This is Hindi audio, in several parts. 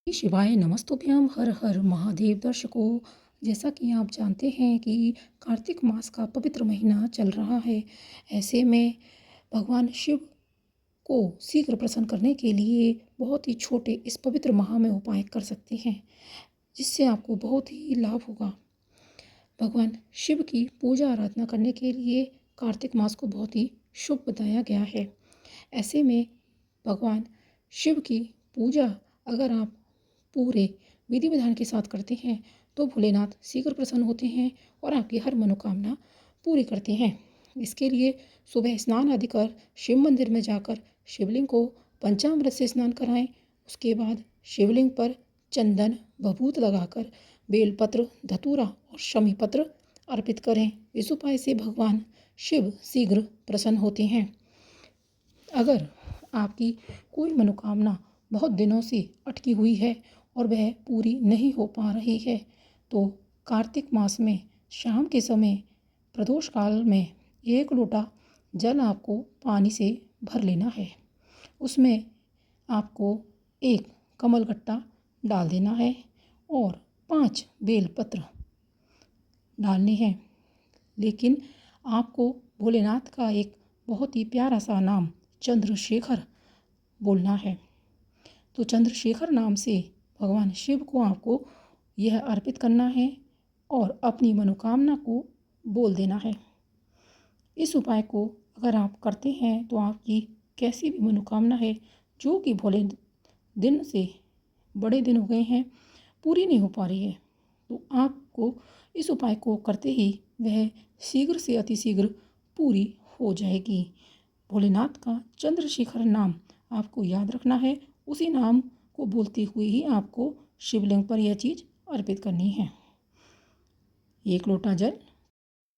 शिवाय नमस्तुभ्यम हर हर महादेव। दर्शकों, जैसा कि आप जानते हैं कि कार्तिक मास का पवित्र महीना चल रहा है। ऐसे में भगवान शिव को शीघ्र प्रसन्न करने के लिए बहुत ही छोटे इस पवित्र माह में उपाय कर सकते हैं, जिससे आपको बहुत ही लाभ होगा। भगवान शिव की पूजा आराधना करने के लिए कार्तिक मास को बहुत ही शुभ बताया गया है। ऐसे में भगवान शिव की पूजा अगर आप पूरे विधि विधान के साथ करते हैं तो भोलेनाथ शीघ्र प्रसन्न होते हैं और आपकी हर मनोकामना पूरी करते हैं। इसके लिए सुबह स्नान आदि कर शिव मंदिर में जाकर शिवलिंग को पंचामृत से स्नान कराएं। उसके बाद शिवलिंग पर चंदन भभूत लगाकर बेलपत्र, धतूरा और शमी पत्र अर्पित करें। इस उपाय से भगवान शिव शीघ्र प्रसन्न होते हैं। अगर आपकी कोई मनोकामना बहुत दिनों से अटकी हुई है और वह पूरी नहीं हो पा रही है, तो कार्तिक मास में शाम के समय प्रदोष काल में 1 लोटा जल आपको पानी से भर लेना है। उसमें आपको एक कमलगट्टा डाल देना है और 5 बेलपत्र डालने हैं। लेकिन आपको भोलेनाथ का एक बहुत ही प्यारा सा नाम चंद्रशेखर बोलना है। तो चंद्रशेखर नाम से भगवान शिव को आपको यह अर्पित करना है और अपनी मनोकामना को बोल देना है। इस उपाय को अगर आप करते हैं तो आपकी कैसी भी मनोकामना है जो कि भोले दिन से बड़े दिन हो गए हैं पूरी नहीं हो पा रही है, तो आपको इस उपाय को करते ही वह शीघ्र से अतिशीघ्र पूरी हो जाएगी। भोलेनाथ का चंद्रशेखर नाम आपको याद रखना है। उसी नाम को बोलते हुए ही आपको शिवलिंग पर यह चीज़ अर्पित करनी है। 1 लोटा जल,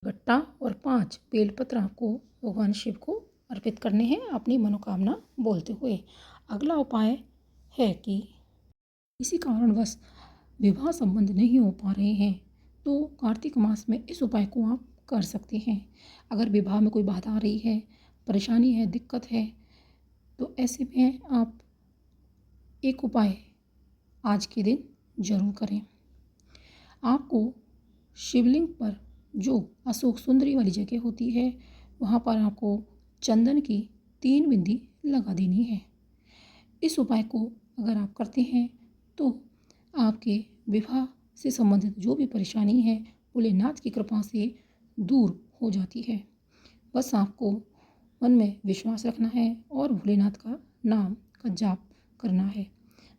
गट्टा और 5 बेलपत्र आपको भगवान शिव को अर्पित करने हैं अपनी मनोकामना बोलते हुए। अगला उपाय है कि किसी कारणवश विवाह संबंध नहीं हो पा रहे हैं तो कार्तिक मास में इस उपाय को आप कर सकते हैं। अगर विवाह में कोई बाधा आ रही है, परेशानी है, दिक्कत है, तो ऐसे में आप एक उपाय आज के दिन जरूर करें। आपको शिवलिंग पर जो अशोक सुंदरी वाली जगह होती है वहाँ पर आपको चंदन की 3 बिंदी लगा देनी है। इस उपाय को अगर आप करते हैं तो आपके विवाह से संबंधित जो भी परेशानी है भोलेनाथ की कृपा से दूर हो जाती है। बस आपको मन में विश्वास रखना है और भोलेनाथ का नाम का जाप करना है।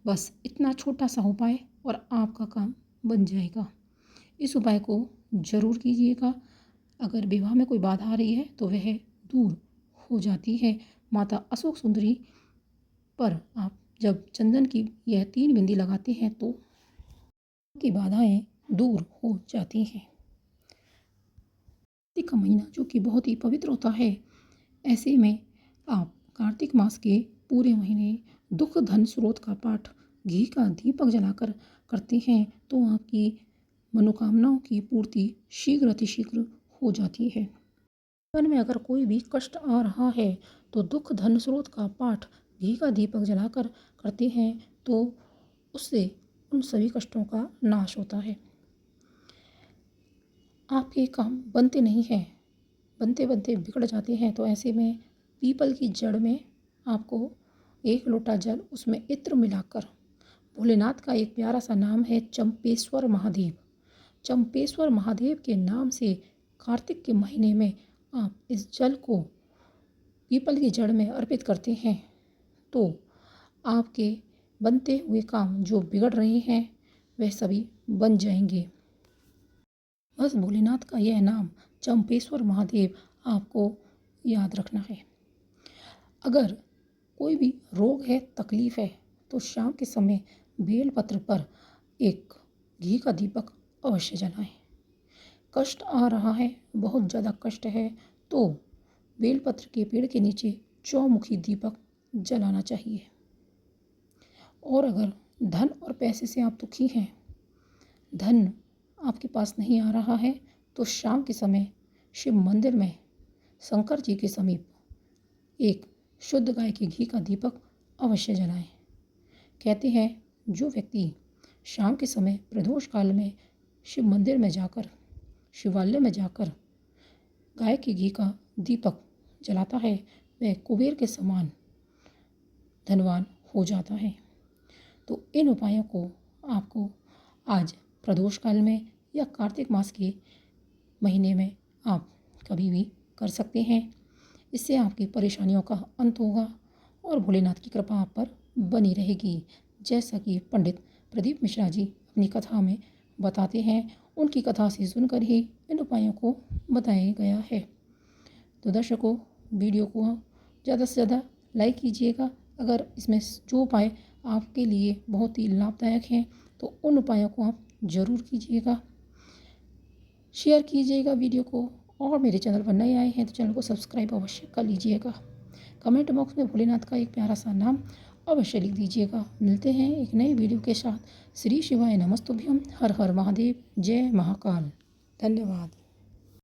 बस इतना छोटा सा उपाय और आपका काम बन जाएगा। इस उपाय को ज़रूर कीजिएगा। अगर विवाह में कोई बाधा आ रही है तो वह दूर हो जाती है। माता अशोक सुंदरी पर आप जब चंदन की यह 3 बिंदी लगाते हैं तो की बाधाएं दूर हो जाती हैं। कार्तिक का महीना जो कि बहुत ही पवित्र होता है, ऐसे में आप कार्तिक मास के पूरे महीने दुख धन स्रोत का पाठ घी का दीपक जलाकर करते हैं तो आपकी मनोकामनाओं की पूर्ति शीघ्र अतिशीघ्र हो जाती है। जीवन में अगर कोई भी कष्ट आ रहा है तो दुख धन स्रोत का पाठ घी का दीपक जलाकर करते हैं तो उससे उन सभी कष्टों का नाश होता है। आपके काम बनते नहीं हैं, बनते बनते बिगड़ जाते हैं, तो ऐसे में पीपल की जड़ में आपको 1 लोटा जल, उसमें इत्र मिलाकर भोलेनाथ का एक प्यारा सा नाम है चंपेश्वर महादेव। चंपेश्वर महादेव के नाम से कार्तिक के महीने में आप इस जल को पीपल की जड़ में अर्पित करते हैं तो आपके बनते हुए काम जो बिगड़ रहे हैं वह सभी बन जाएंगे। बस भोलेनाथ का यह नाम चंपेश्वर महादेव आपको याद रखना है। अगर कोई भी रोग है, तकलीफ है, तो शाम के समय बेलपत्र पर एक घी का दीपक अवश्य जलाएं। कष्ट आ रहा है, बहुत ज़्यादा कष्ट है, तो बेलपत्र के पेड़ के नीचे चौमुखी दीपक जलाना चाहिए। और अगर धन और पैसे से आप दुखी हैं, धन आपके पास नहीं आ रहा है, तो शाम के समय शिव मंदिर में शंकर जी के समीप एक शुद्ध गाय के घी का दीपक अवश्य जलाएं। कहते हैं जो व्यक्ति शाम के समय प्रदोष काल में शिव मंदिर में जाकर, शिवालय में जाकर गाय के घी का दीपक जलाता है, वह कुबेर के समान धनवान हो जाता है। तो इन उपायों को आपको आज प्रदोष काल में या कार्तिक मास के महीने में आप कभी भी कर सकते हैं। इससे आपकी परेशानियों का अंत होगा और भोलेनाथ की कृपा आप पर बनी रहेगी। जैसा कि पंडित प्रदीप मिश्रा जी अपनी कथा में बताते हैं, उनकी कथा से सुनकर ही इन उपायों को बताया गया है। तो दर्शकों, वीडियो को ज़्यादा से ज़्यादा लाइक कीजिएगा। अगर इसमें जो उपाय आपके लिए बहुत ही लाभदायक हैं तो उन उपायों को आप ज़रूर कीजिएगा। शेयर कीजिएगा वीडियो को, और मेरे चैनल पर नए आए हैं तो चैनल को सब्सक्राइब अवश्य कर लीजिएगा। कमेंट बॉक्स में भोलेनाथ का एक प्यारा सा नाम अवश्य लिख दीजिएगा। मिलते हैं एक नई वीडियो के साथ। श्री शिवाय नमस्तुभ्यम। हर हर महादेव। जय महाकाल। धन्यवाद।